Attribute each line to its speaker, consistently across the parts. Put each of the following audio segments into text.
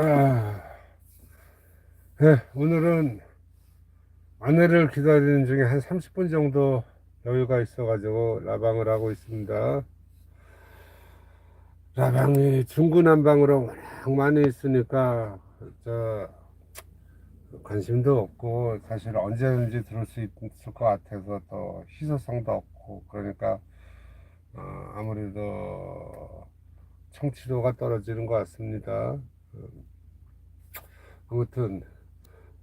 Speaker 1: 아, 네, 오늘은 아내를 기다리는 중에 한 30분 정도 여유가 있어가지고 라방을 하고 있습니다. 라방이 중구난방으로 워낙 많이 있으니까 저 관심도 없고 사실 언제든지 들을 수 있을 것 같아서 또 희소성도 없고 그러니까 아무래도 청취도가 떨어지는 것 같습니다. 아무튼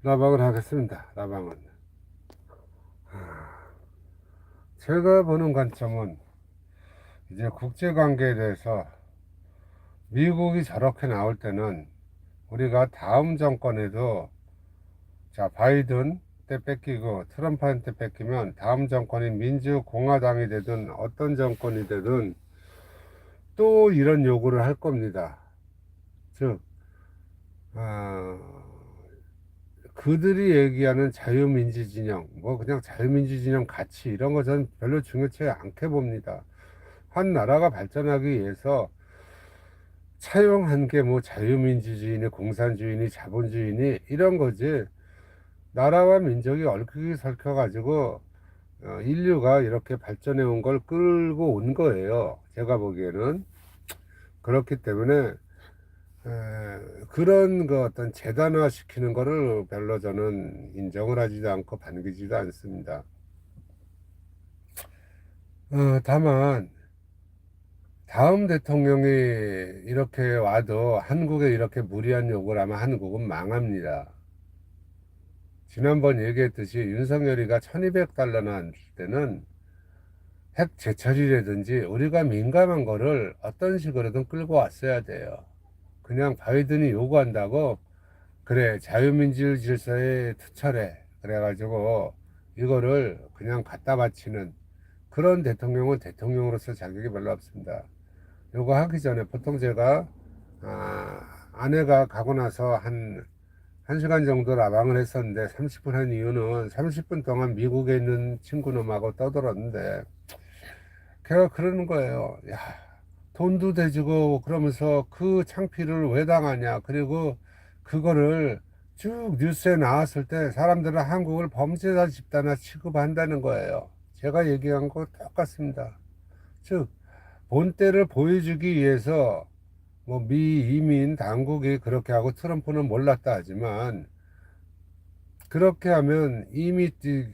Speaker 1: 라방을 하겠습니다. 라방은 제가 보는 관점은 이제 국제관계에 대해서 미국이 저렇게 나올 때는 우리가 다음 정권에도 자 바이든 때 뺏기고 트럼프한테 뺏기면 다음 정권이 민주공화당이 되든 어떤 정권이 되든 또 이런 요구를 할 겁니다. 즉 아, 그들이 얘기하는 자유민주 진영 뭐 그냥 자유민주 진영 가치 이런 거 저는 별로 중요치 않게 봅니다. 한 나라가 발전하기 위해서 차용한 게 뭐 자유민주주의니 공산주의니 자본주의니 이런 거지. 나라와 민족이 얽히기 설켜가지고 인류가 이렇게 발전해 온 걸 끌고 온 거예요. 제가 보기에는. 그렇기 때문에 그런 그 어떤 재단화 시키는 거를 별로 저는 인정을 하지도 않고 반기지도 않습니다. 다만 다음 대통령이 이렇게 와도 한국에 이렇게 무리한 요구를 하면 한국은 망합니다. 지난번 얘기했듯이 윤석열이가 1200달러나 줄 때는 핵 제철이라든지 우리가 민감한 거를 어떤 식으로든 끌고 왔어야 돼요. 그냥 바이든이 요구한다고 그래 자유민주 질서에 투철해 그래가지고 이거를 그냥 갖다 바치는 그런 대통령은 대통령으로서 자격이 별로 없습니다. 요거 하기 전에 보통 제가 아내가 가고 나서 한 시간 정도 라방을 했었는데 30분 한 이유는 30분 동안 미국에 있는 친구놈하고 떠들었는데 걔가 그러는 거예요. 야, 돈도 대주고 그러면서 그 창피를 왜 당하냐. 그리고 그거를 쭉 뉴스에 나왔을 때 사람들은 한국을 범죄자 집단화 취급한다는 거예요. 제가 얘기한 거 똑같습니다. 즉, 본때를 보여주기 위해서 뭐 미 이민 당국이 그렇게 하고 트럼프는 몰랐다 하지만 그렇게 하면 이미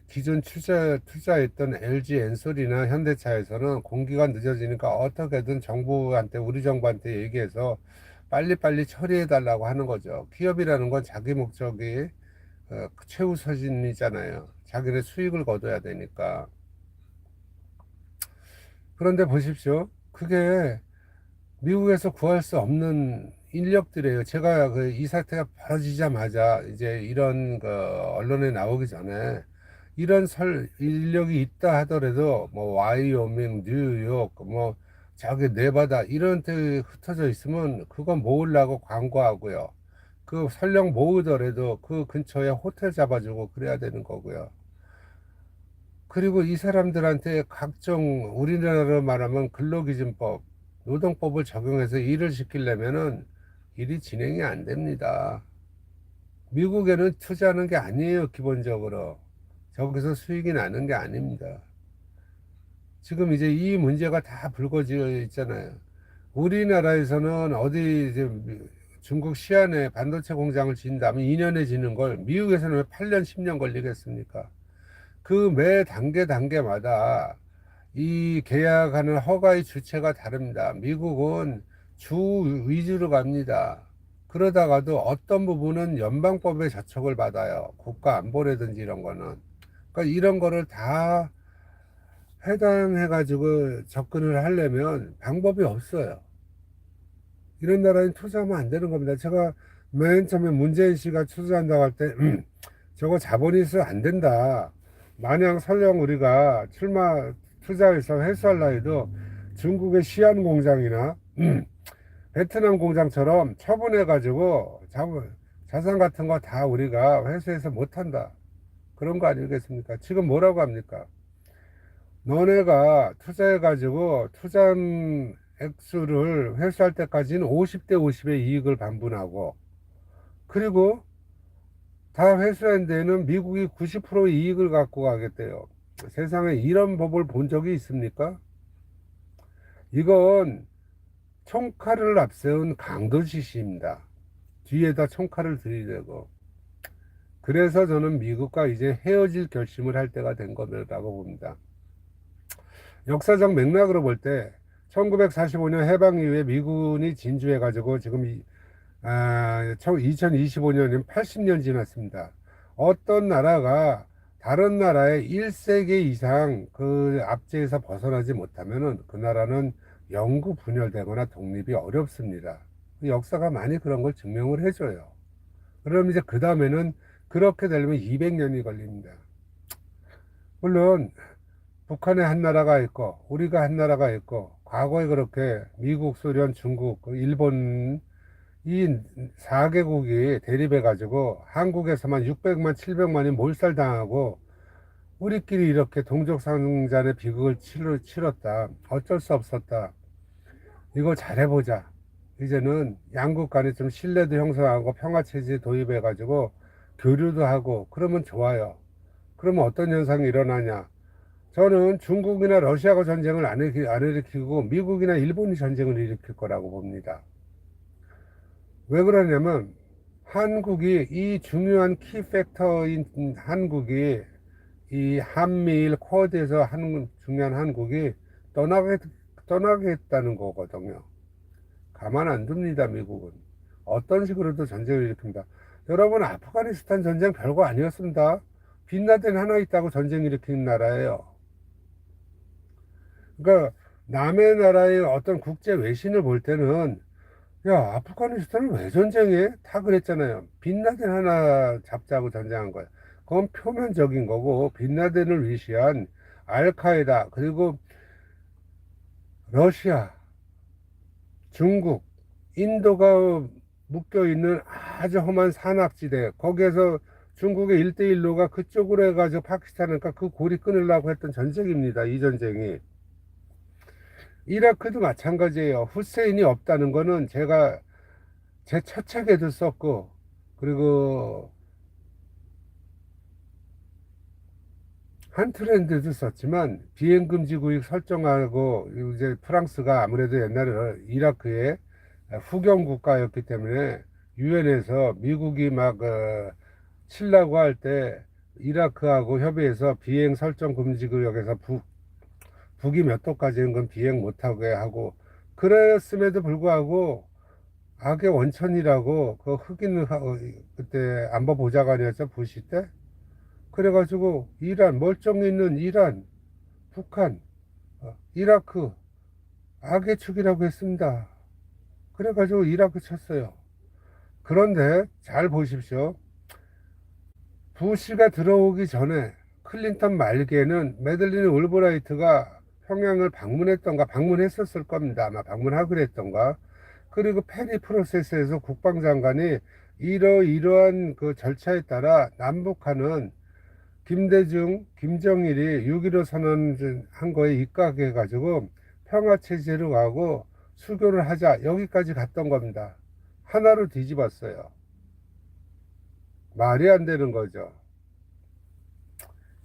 Speaker 1: 기존 투자했던 LG 엔솔이나 현대차에서는 공기가 늦어지니까 어떻게든 정부한테 우리 정부한테 얘기해서 빨리빨리 처리해 달라고 하는 거죠. 기업이라는 건 자기 목적이 최우선이잖아요. 자기네 수익을 거둬야 되니까. 그런데 보십시오. 그게 미국에서 구할 수 없는 인력들이에요. 제가 그 이 사태가 벌어지자마자 이제 이런 그 언론에 나오기 전에 이런 인력이 있다 하더라도 뭐 와이오밍, 뉴욕, 뭐 저기 네바다 이런 데 흩어져 있으면 그거 모으려고 광고하고요. 그 설령 모으더라도 그 근처에 호텔 잡아주고 그래야 되는 거고요. 그리고 이 사람들한테 각종 우리나라로 말하면 근로기준법, 노동법을 적용해서 일을 시키려면은 일이 진행이 안 됩니다. 미국에는 투자하는 게 아니에요, 기본적으로. 저기서 수익이 나는 게 아닙니다. 지금 이제 이 문제가 다 불거져 있잖아요. 우리나라에서는 어디 이제 중국 시안에 반도체 공장을 짓는다면 2년에 짓는 걸 미국에서는 왜 8년, 10년 걸리겠습니까? 그 매 단계마다 이 계약하는 허가의 주체가 다릅니다. 미국은 주 위주로 갑니다. 그러다가도 어떤 부분은 연방법의 저촉을 받아요. 국가 안보라든지 이런 거는. 그러니까 이런 거를 다 해당해가지고 접근을 하려면 방법이 없어요. 이런 나라에 투자하면 안 되는 겁니다. 제가 맨 처음에 문재인 씨가 투자한다고 할 때, 저거 자본이 있어 안 된다. 마냥 설령 우리가 투자해서 회수하려 해도 중국의 시안 공장이나 베트남 공장처럼 처분해가지고 자산 같은 거 다 우리가 회수해서 못한다. 그런 거 아니겠습니까? 지금 뭐라고 합니까? 너네가 투자해가지고 투자한 액수를 회수할 때까지는 50대 50의 이익을 반분하고 그리고 다 회수한 데는 미국이 90% 이익을 갖고 가겠대요. 세상에 이런 법을 본 적이 있습니까? 이건 총칼을 앞세운 강도짓입니다. 뒤에다 총칼을 들이대고. 그래서 저는 미국과 이제 헤어질 결심을 할 때가 된 거라고 봅니다. 역사적 맥락으로 볼 때 1945년 해방 이후에 미군이 진주해 가지고 지금 2025년이면 80년 지났습니다. 어떤 나라가 다른 나라의 1세기 이상 그 압제에서 벗어나지 못하면은 그 나라는 영구 분열되거나 독립이 어렵습니다. 역사가 많이 그런 걸 증명을 해줘요. 그럼 이제 그 다음에는 그렇게 되려면 200년이 걸립니다. 물론 북한에 한 나라가 있고 우리가 한 나라가 있고 과거에 그렇게 미국, 소련, 중국, 일본 이 4개국이 대립해 가지고 한국에서만 600만 700만이 몰살당하고 우리끼리 이렇게 동족상잔의 비극을 치렀다. 어쩔 수 없었다. 이거 잘해보자. 이제는 양국 간에 좀 신뢰도 형성하고 평화체제 도입해 가지고 교류도 하고 그러면 좋아요. 그러면 어떤 현상이 일어나냐. 저는 중국이나 러시아가 전쟁을 안 일으키고 미국이나 일본이 전쟁을 일으킬 거라고 봅니다. 왜 그러냐면 한국이 이 중요한 키 팩터인 한국이 이 한미일 쿼드에서 중요한 한국이 떠나겠다는 거거든요. 가만 안 둡니다. 미국은 어떤 식으로도 전쟁을 일으킵니다. 여러분 아프가니스탄 전쟁 별거 아니었습니다. 빈라덴 하나 있다고 전쟁 일으킨 나라예요. 그러니까 남의 나라의 어떤 국제 외신을 볼 때는 야, 아프가니스탄은 왜 전쟁해? 다 그랬잖아요. 빈라덴 하나 잡자고 전쟁한 거야. 그건 표면적인 거고, 빈라덴을 위시한 알카에다, 그리고 러시아, 중국, 인도가 묶여있는 아주 험한 산악지대, 거기에서 중국의 1대1로가 그쪽으로 해가지고 파키스탄을까 그 고리 끊으려고 했던 전쟁입니다. 이 전쟁이. 이라크도 마찬가지예요. 후세인이 없다는 거는 제가 제 첫 책에도 썼고, 그리고 한 트렌드도 썼지만 비행금지 구역 설정하고 이제 프랑스가 아무래도 옛날에 이라크의 후경 국가였기 때문에 유엔에서 미국이 막 치려고 할 때 이라크하고 협의해서 비행 설정 금지 구역에서 북이 몇 도까지는 건 비행 못하게 하고 그랬음에도 불구하고 악의 원천이라고 그 흑인 그때 안보보좌관이었죠 부시 때 그래가지고 이란 멀쩡히 있는 이란 북한 이라크 악의 축이라고 했습니다. 그래가지고 이라크 쳤어요. 그런데 잘 보십시오. 부시가 들어오기 전에 클린턴 말기에는 매들린 올브라이트가 평양을 방문했었을 겁니다. 아마 방문하고 그랬던가. 그리고 페리 프로세스에서 국방장관이 이러이러한 그 절차에 따라 남북한은 김대중, 김정일이 6.15 선언한 거에 입각해 가지고 평화체제로 가고 수교를 하자 여기까지 갔던 겁니다. 하나로 뒤집었어요. 말이 안 되는 거죠.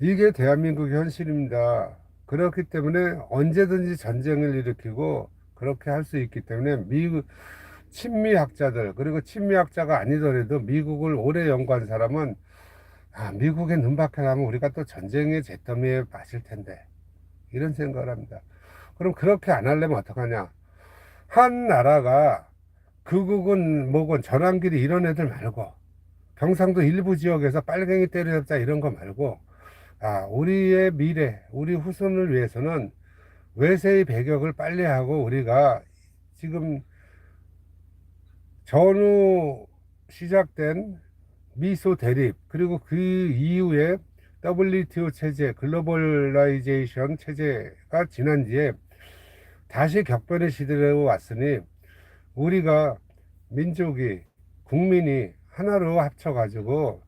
Speaker 1: 이게 대한민국 현실입니다. 그렇기 때문에 언제든지 전쟁을 일으키고 그렇게 할 수 있기 때문에 미국 친미학자들 그리고 친미학자가 아니더라도 미국을 오래 연구한 사람은 미국에 눈밖에 나면 우리가 또 전쟁의 잿더미에 빠질 텐데 이런 생각을 합니다. 그럼 그렇게 안 하려면 어떡하냐. 한 나라가 극우군 뭐군 전환길이 이런 애들 말고 경상도 일부 지역에서 빨갱이 때려잡자 이런 거 말고 우리의 미래 우리 후손을 위해서는 외세의 배격을 빨리 하고 우리가 지금 전후 시작된 미소 대립 그리고 그 이후에 WTO 체제 글로벌라이제이션 체제가 지난 뒤에 다시 격변의 시대로 왔으니 우리가 민족이 국민이 하나로 합쳐 가지고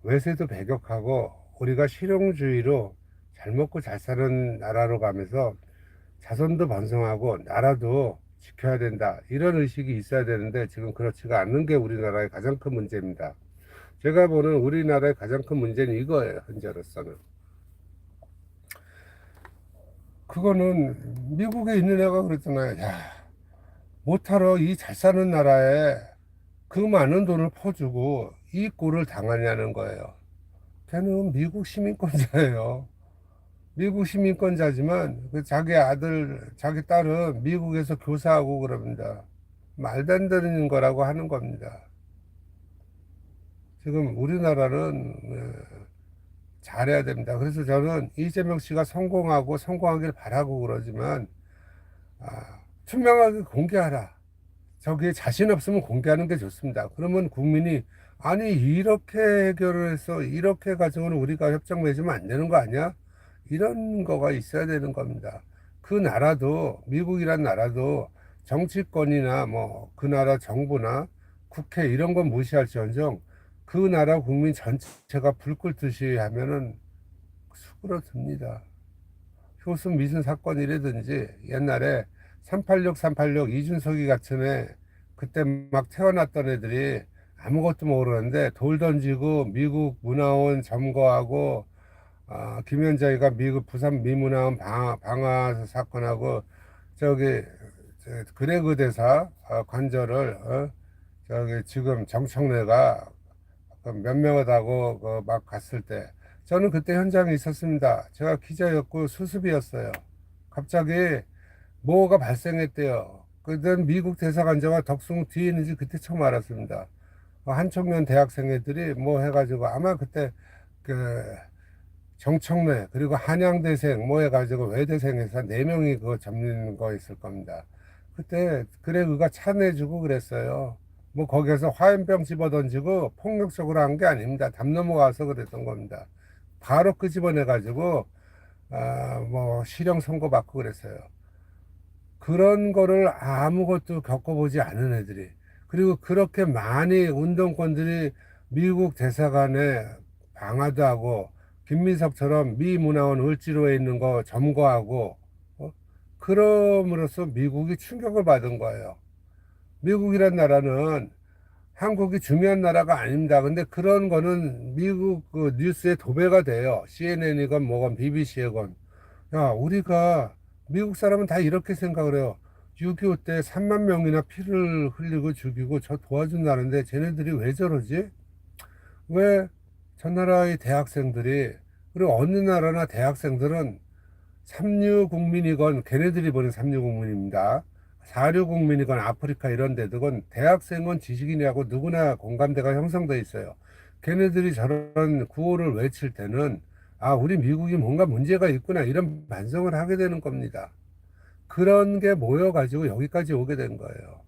Speaker 1: 외세도 배격하고 우리가 실용주의로 잘 먹고 잘 사는 나라로 가면서 자손도 번성하고 나라도 지켜야 된다. 이런 의식이 있어야 되는데 지금 그렇지가 않는 게 우리나라의 가장 큰 문제입니다. 제가 보는 우리나라의 가장 큰 문제는 이거예요. 현재로서는. 그거는 미국에 있는 애가 그랬잖아요. 야, 못하러 이 잘 사는 나라에 그 많은 돈을 퍼주고 이 꼴을 당하냐는 거예요. 걔는 미국 시민권자예요. 미국 시민권자지만 그 자기 아들, 자기 딸은 미국에서 교사하고 그럽니다. 말도 안 되는 거라고 하는 겁니다. 지금 우리나라는 잘해야 됩니다. 그래서 저는 이재명 씨가 성공하고 성공하길 바라고 그러지만 투명하게 공개하라. 저기에 자신 없으면 공개하는 게 좋습니다. 그러면 국민이 아니 이렇게 해결을 해서 이렇게 가지고는 우리가 협정 맺으면 안 되는 거 아니야? 이런 거가 있어야 되는 겁니다. 그 나라도 미국이란 나라도 정치권이나 뭐 그 나라 정부나 국회 이런 건 무시할지언정 그 나라 국민 전체가 불 끓듯이 하면은 수그러듭니다. 효순 미순 사건이라든지 옛날에 386 이준석이 같은 애 그때 막 태어났던 애들이 아무것도 모르는데 돌 던지고 미국 문화원 점거하고 김현정이가 미국 부산 미문화원 방화 사건하고 저기 그레그 대사 관절을 저기 지금 정청래가 몇 명하다고 막 갔을 때 저는 그때 현장에 있었습니다. 제가 기자였고 수습이었어요. 갑자기 뭐가 발생했대요. 그땐 미국 대사관저가 덕숭 뒤에 있는지 그때 처음 알았습니다. 한청년 대학생 애들이 뭐 해가지고 아마 그때 그 정청래 그리고 한양대생 뭐 해가지고 외대생에서 4명이 그거 잡는 거 있을 겁니다. 그때 그래 그가 차 내주고 그랬어요. 뭐 거기에서 화염병 집어던지고 폭력적으로 한 게 아닙니다. 담 넘어가서 그랬던 겁니다. 바로 끄집어내 가지고 뭐 실형 선고받고 그랬어요. 그런 거를 아무것도 겪어보지 않은 애들이 그리고 그렇게 많이 운동권들이 미국 대사관에 방화도 하고 김민석처럼 미 문화원 을지로에 있는 거 점거하고 그럼으로써 미국이 충격을 받은 거예요. 미국이란 나라는 한국이 중요한 나라가 아닙니다. 근데 그런 거는 미국 그 뉴스에 도배가 돼요. CNN이건 뭐건 BBC이건. 야, 우리가 미국 사람은 다 이렇게 생각을 해요. 6.25 때 3만 명이나 피를 흘리고 죽이고 저 도와준다는데 쟤네들이 왜 저러지? 왜 저 나라의 대학생들이 그리고 어느 나라나 대학생들은 삼류 국민이건 걔네들이 보는 삼류 국민입니다. 사류 국민이건 아프리카 이런 데든 대학생은 지식인이라고 누구나 공감대가 형성돼 있어요. 걔네들이 저런 구호를 외칠 때는 우리 미국이 뭔가 문제가 있구나 이런 반성을 하게 되는 겁니다. 그런 게 모여가지고 여기까지 오게 된 거예요.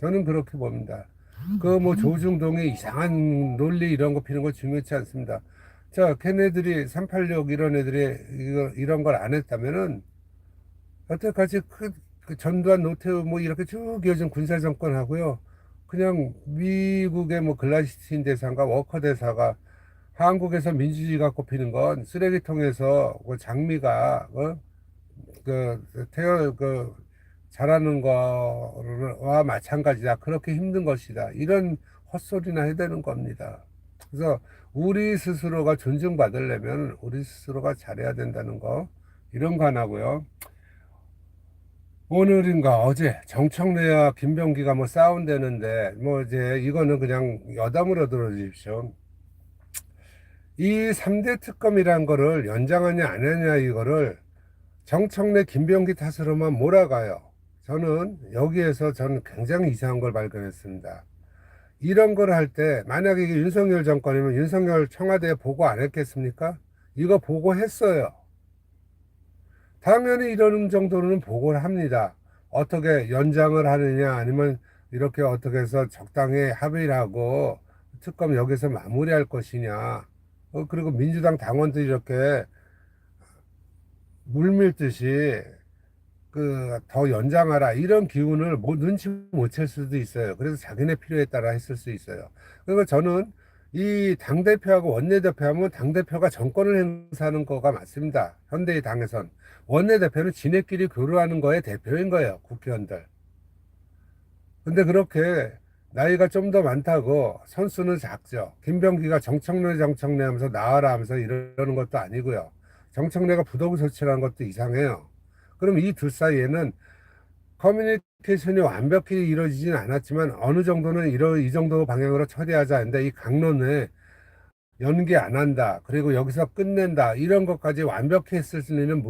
Speaker 1: 저는 그렇게 봅니다. 그 뭐 조중동의 이상한 논리 이런 거 피는 거 중요치 않습니다. 자, 걔네들이 386 이런 애들이 이런 걸 안 했다면은 여태까지 그 전두환 노태우 뭐 이렇게 쭉 이어진 군사 정권 하고요. 그냥 미국의 뭐 글라시틴 대사가 워커 대사가 한국에서 민주주의가 꼽히는 건 쓰레기통에서 그 장미가 그 잘하는 거와 마찬가지다. 그렇게 힘든 것이다. 이런 헛소리나 해야 되는 겁니다. 그래서 우리 스스로가 존중받으려면 우리 스스로가 잘해야 된다는 거 이런 거 하나고요. 오늘인가 어제 정청래와 김병기가 뭐 싸운다는데 뭐 이제 이거는 그냥 여담으로 들어주십시오. 이 3대 특검이란 거를 연장하냐 안 하냐 이거를 정청래 김병기 탓으로만 몰아가요. 저는 여기에서 저는 굉장히 이상한 걸 발견했습니다. 이런 걸 할 때 만약에 이게 윤석열 정권이면 윤석열 청와대에 보고 안 했겠습니까? 이거 보고했어요. 당연히 이런 정도는 보고를 합니다. 어떻게 연장을 하느냐 아니면 이렇게 어떻게 해서 적당히 합의를 하고 특검 여기서 마무리할 것이냐 그리고 민주당 당원들이 이렇게 물밀듯이 더 연장하라 이런 기운을 눈치 못 챌 수도 있어요. 그래서 자기네 필요에 따라 했을 수 있어요. 그리고 저는 이 당대표하고 원내대표 하면 당대표가 정권을 행사하는 거가 맞습니다. 현대의 당에선 원내대표는 지네끼리 교류하는 거의 대표인 거예요. 국회의원들. 근데 그렇게 나이가 좀 더 많다고 선수는 작죠. 김병기가 정청래 하면서 나와라 하면서 이러는 것도 아니고요. 정청래가 부도구 조치라는 것도 이상해요. 그럼 이 둘 사이에는 커뮤니케이션이 완벽히 이루어지진 않았지만 어느 정도는 이 정도 방향으로 처리하자 했는데 이 강론에 연기 안 한다. 그리고 여기서 끝낸다. 이런 것까지 완벽히 했을지는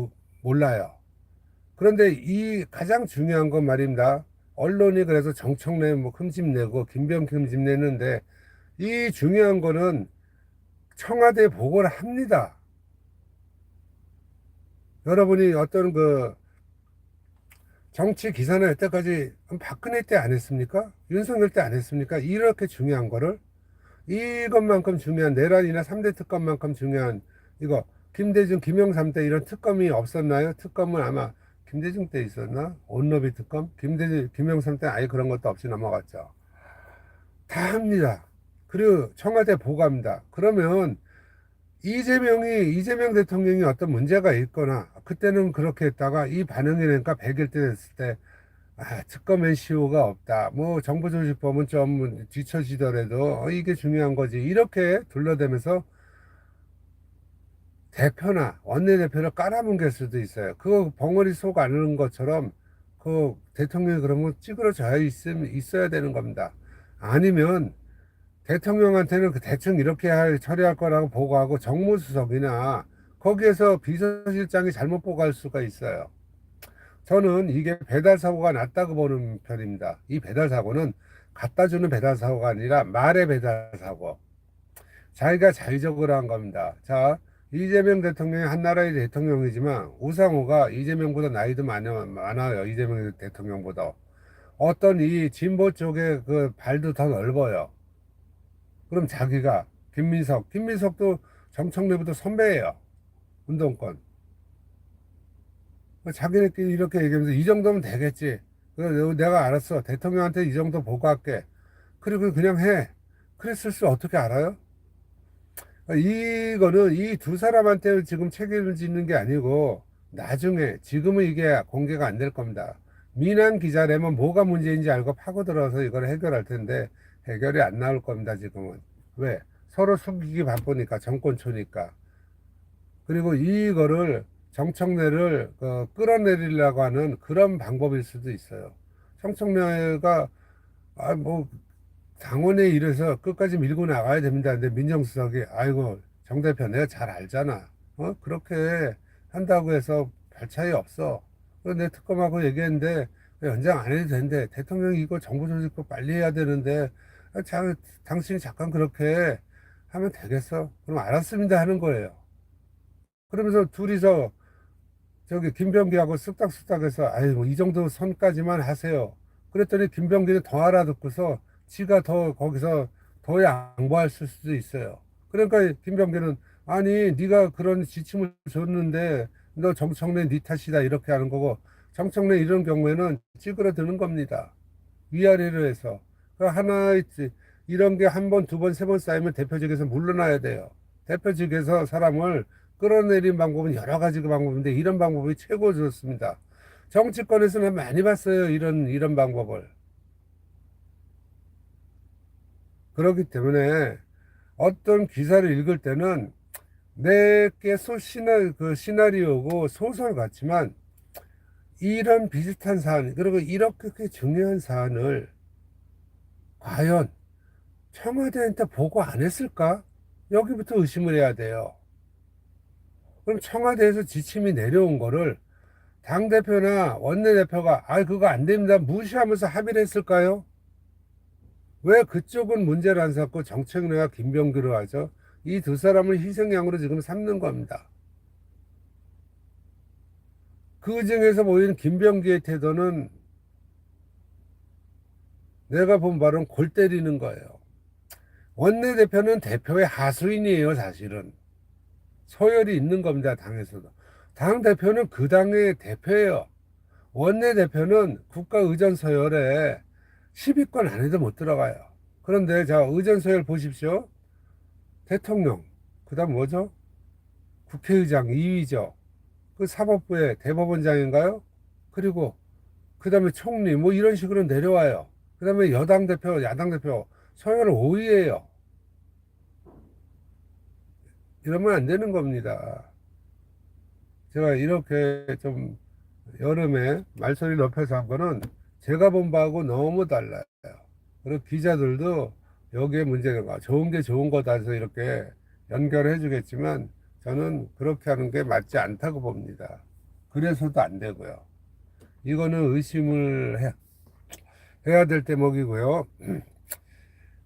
Speaker 1: 몰라요. 그런데 이 가장 중요한 건 말입니다. 언론이 그래서 정청래 뭐 흠집내고 김병기 흠집내는데 이 중요한 거는 청와대에 보고를 합니다. 여러분이 어떤 그 정치 기사는 여태까지 박근혜 때 안 했습니까? 윤석열 때 안 했습니까? 이렇게 중요한 거를 이것만큼 중요한 내란이나 3대 특검만큼 중요한 이거 김대중 김영삼 때 이런 특검이 없었나요? 특검은 아마 김대중 때 있었나? 온러비 특검? 김대중 김영삼 때 아예 그런 것도 없이 넘어갔죠. 다 합니다. 그리고 청와대 보고합니다. 그러면 이재명 대통령이 어떤 문제가 있거나 그때는 그렇게 했다가 이 반응이 되니까 100일 때 됐을 때 특검 NCO가 없다. 뭐 정보조직법은 좀 뒤처지더라도 이게 중요한 거지. 이렇게 둘러대면서 대표나 원내대표를 깔아뭉갤 수도 있어요. 그거 벙어리 속 안는 것처럼 그 대통령이 그러면 찌그러져야 있어야 되는 겁니다. 아니면 대통령한테는 그 대충 이렇게 처리할 거라고 보고하고 정무수석이나 거기에서 비서실장이 잘못 보고할 수가 있어요. 저는 이게 배달 사고가 났다고 보는 편입니다. 이 배달 사고는 갖다 주는 배달 사고가 아니라 말의 배달 사고. 자기가 자의적으로 한 겁니다. 자, 이재명 대통령이 한나라의 대통령이지만 우상호가 이재명보다 나이도 많아요. 이재명 대통령보다. 어떤 이 진보 쪽에 그 발도 더 넓어요. 그럼 자기가 김민석도 정청래보다 선배예요. 운동권. 자기네끼리 이렇게 얘기하면서 이 정도면 되겠지. 그래서 내가 알았어. 대통령한테 이 정도 보고할게. 그리고 그냥 해. 그랬을 수 어떻게 알아요? 이거는 이 두 사람한테 지금 책임을 짓는 게 아니고 나중에 지금은 이게 공개가 안 될 겁니다. 민한 기자라면 뭐가 문제인지 알고 파고들어서 이걸 해결할 텐데 해결이 안 나올 겁니다. 지금은. 왜? 서로 숨기기 바쁘니까 정권초니까. 그리고 이거를 정청래를 끌어내리려고 하는 그런 방법일 수도 있어요. 정청래가 뭐 당원에 이래서 끝까지 밀고 나가야 됩니다. 근데 민정수석이 아이고 정 대표 내가 잘 알잖아. 그렇게 한다고 해서 별 차이 없어. 그래서 내 특검하고 얘기했는데 연장 안 해도 되는데 대통령이 이거 정부조직법 빨리 해야 되는데 당신이 잠깐 그렇게 하면 되겠어? 그럼 알았습니다 하는 거예요. 그러면서 둘이서 저기 김병기하고 쓱닥쓱닥해서 아이고 이 정도 선까지만 하세요. 그랬더니 김병기는 더 알아듣고서 지가 더 거기서 더 양보할 수도 있어요. 그러니까 김병기는 아니 네가 그런 지침을 줬는데 너 정청래 네 탓이다 이렇게 하는 거고 정청래 이런 경우에는 찌그러드는 겁니다. 위아래로 해서 그 하나 있지 이런 게 한 번, 두 번, 세 번 쌓이면 대표직에서 물러나야 돼요. 대표직에서 사람을 끌어내린 방법은 여러 가지 방법인데 이런 방법이 최고 좋습니다. 정치권에서는 많이 봤어요. 이런 방법을. 그렇기 때문에 어떤 기사를 읽을 때는 내게 그 시나리오고 소설 같지만 이런 비슷한 사안, 그리고 이렇게 중요한 사안을 과연 청와대한테 보고 안 했을까? 여기부터 의심을 해야 돼요. 그럼 청와대에서 지침이 내려온 거를 당대표나 원내대표가 그거 안 됩니다 무시하면서 합의를 했을까요? 왜 그쪽은 문제를 안 삼고 정책내가 김병기로 하죠? 이 두 사람을 희생양으로 지금 삼는 겁니다. 그 중에서 보이는 김병기의 태도는 내가 본 바로는 골 때리는 거예요. 원내대표는 대표의 하수인이에요, 사실은. 서열이 있는 겁니다, 당에서도. 당대표는 그 당의 대표예요. 원내대표는 국가의전서열에 10위권 안에도 못 들어가요. 그런데 자, 의전서열 보십시오. 대통령, 그 다음 뭐죠? 국회의장 2위죠. 그 사법부의 대법원장인가요? 그리고 그 다음에 총리 뭐 이런 식으로 내려와요. 그다음에 여당 대표, 야당 대표 서열 5위예요. 이러면 안 되는 겁니다. 제가 이렇게 좀 여름에 말소리 높여서 한 거는 제가 본 바하고 너무 달라요. 그리고 기자들도 여기에 문제가 좋은 게 좋은 거다 해서 이렇게 연결해 주겠지만 저는 그렇게 하는 게 맞지 않다고 봅니다. 그래서도 안 되고요. 이거는 해야 될 대목이고요.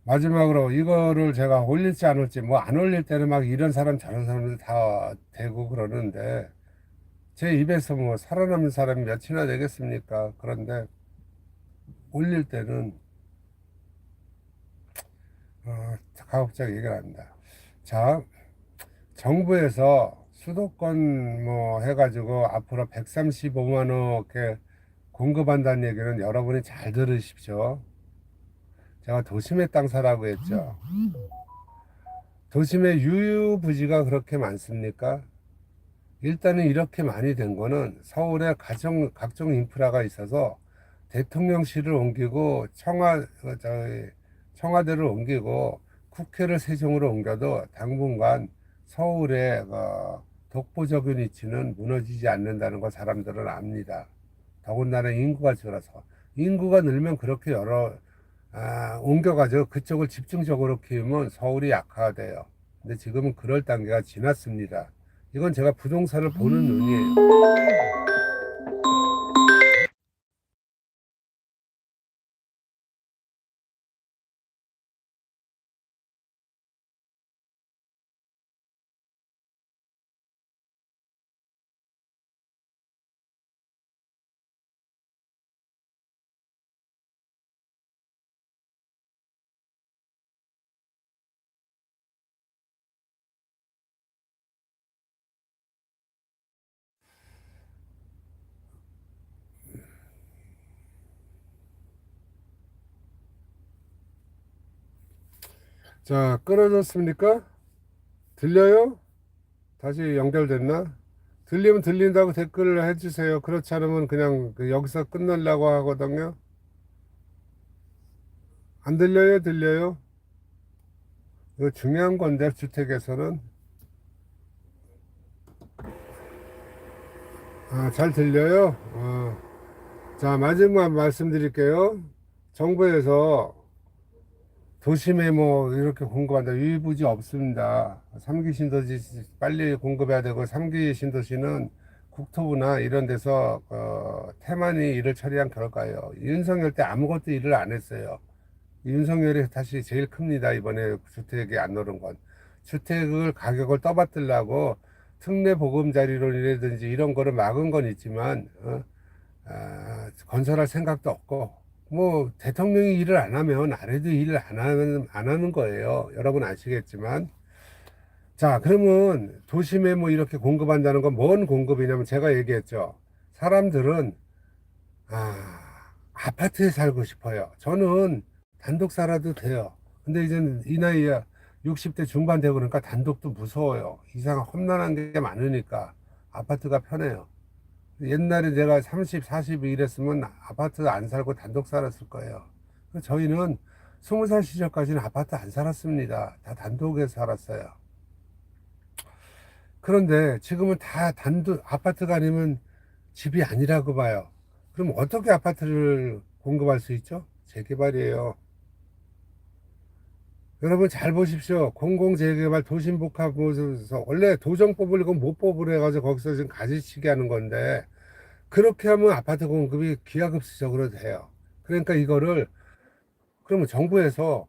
Speaker 1: 마지막으로 이거를 제가 올릴지 안 올지, 뭐 안 올릴 때는 막 이런 사람 저런 사람들 다 되고 그러는데 제 입에서 뭐 살아남은 사람이 몇이나 되겠습니까? 그런데 올릴 때는 가급적 얘기를 합니다. 자, 정부에서 수도권 뭐 해가지고 앞으로 135만 원 이렇게 공급한다는 얘기는 여러분이 잘 들으십시오. 제가 도심의 땅 사라고 했죠. 도심의 유유부지가 그렇게 많습니까? 일단은 이렇게 많이 된 거는 서울에 각종 인프라가 있어서 대통령실을 옮기고 청와대를 옮기고 국회를 세종으로 옮겨도 당분간 서울의 독보적인 위치는 무너지지 않는다는 거 사람들은 압니다. 더군다나 인구가 줄어서 인구가 늘면 그렇게 옮겨가지고 그쪽을 집중적으로 키우면 서울이 약화돼요. 근데 지금은 그럴 단계가 지났습니다. 이건 제가 부동산을 보는 눈이에요. 자, 끊어졌습니까? 들려요? 다시 연결됐나? 들리면 들린다고 댓글을 해주세요. 그렇지 않으면 그냥 여기서 끝내려고 하거든요. 안 들려요? 들려요? 이거 중요한 건데, 주택에서는. 잘 들려요? 자, 마지막 말씀드릴게요. 정부에서 도심에 뭐 이렇게 공급한다. 유의부지 없습니다. 3기 신도시 빨리 공급해야 되고 3기 신도시는 국토부나 이런 데서 태만히 일을 처리한 결과예요. 윤석열 때 아무것도 일을 안 했어요. 윤석열이 다시 제일 큽니다. 이번에 주택이 안 오른 건. 주택을 가격을 떠받들라고 특례 보금자리론이라든지 이런 거를 막은 건 있지만 건설할 생각도 없고 뭐 대통령이 일을 안 하면 아래도 일을 안 하는 거예요. 여러분 아시겠지만. 자, 그러면 도심에 뭐 이렇게 공급한다는 건 뭔 공급이냐면 제가 얘기했죠. 사람들은 아파트에 살고 싶어요. 저는 단독 살아도 돼요. 근데 이제는 이 나이에 60대 중반 되고 그러니까 단독도 무서워요. 이상 험난한 게 많으니까 아파트가 편해요. 옛날에 내가 30, 40 이랬으면 아파트 안 살고 단독 살았을 거예요. 저희는 20살 시절까지는 아파트 안 살았습니다. 다 단독에서 살았어요. 그런데 지금은 다 아파트가 아니면 집이 아니라고 봐요. 그럼 어떻게 아파트를 공급할 수 있죠? 재개발이에요. 여러분 잘 보십시오. 공공재개발 도심복합에서 원래 도정 뽑으려고 못 뽑으려 해가지고 거기서 지금 가지치기 하는 건데 그렇게 하면 아파트 공급이 기하급수적으로 돼요. 그러니까 이거를 그러면 정부에서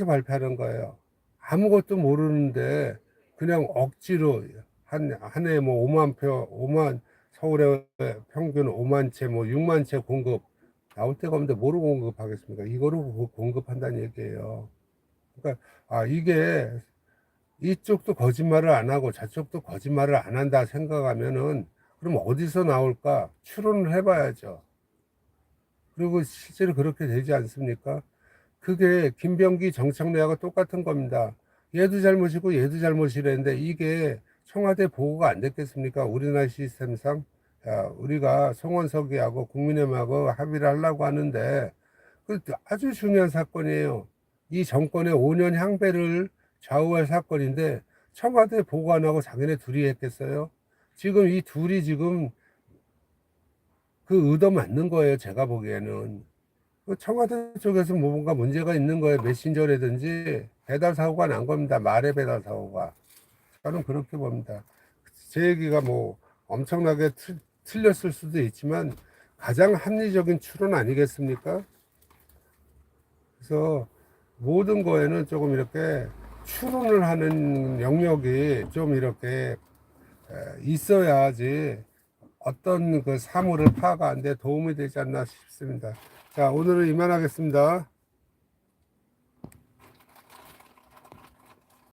Speaker 1: 발표하는 거예요. 아무것도 모르는데 그냥 억지로 한 해 뭐 5만 표, 5만 서울에 평균 5만 채, 뭐 6만 채 공급 나올 데가 없는데 뭐로 공급하겠습니까? 이거로 공급한다는 얘기예요. 그러니까 이게 이쪽도 거짓말을 안 하고 저쪽도 거짓말을 안 한다 생각하면은 그럼 어디서 나올까? 추론을 해봐야죠. 그리고 실제로 그렇게 되지 않습니까? 그게 김병기 정청래하고 똑같은 겁니다. 얘도 잘못이고 얘도 잘못이랬는데 이게 청와대 보고가 안 됐겠습니까? 우리나라 시스템상. 야, 우리가 송원석이하고 국민의힘하고 합의를 하려고 하는데 그 아주 중요한 사건이에요. 이 정권의 5년 향배를 좌우할 사건인데 청와대 보관하고 자기네 둘이 했겠어요? 지금 이 둘이 지금 그 의도 맞는 거예요. 제가 보기에는. 그 청와대 쪽에서 뭔가 문제가 있는 거예요. 메신저라든지 배달 사고가 난 겁니다. 말의 배달 사고가. 저는 그렇게 봅니다. 제 얘기가 뭐 엄청나게 틀렸을 수도 있지만 가장 합리적인 추론 아니겠습니까? 그래서 모든 거에는 조금 이렇게 추론을 하는 영역이 좀 이렇게 있어야지 어떤 그 사물을 파악하는 데 도움이 되지 않나 싶습니다. 자, 오늘은 이만하겠습니다.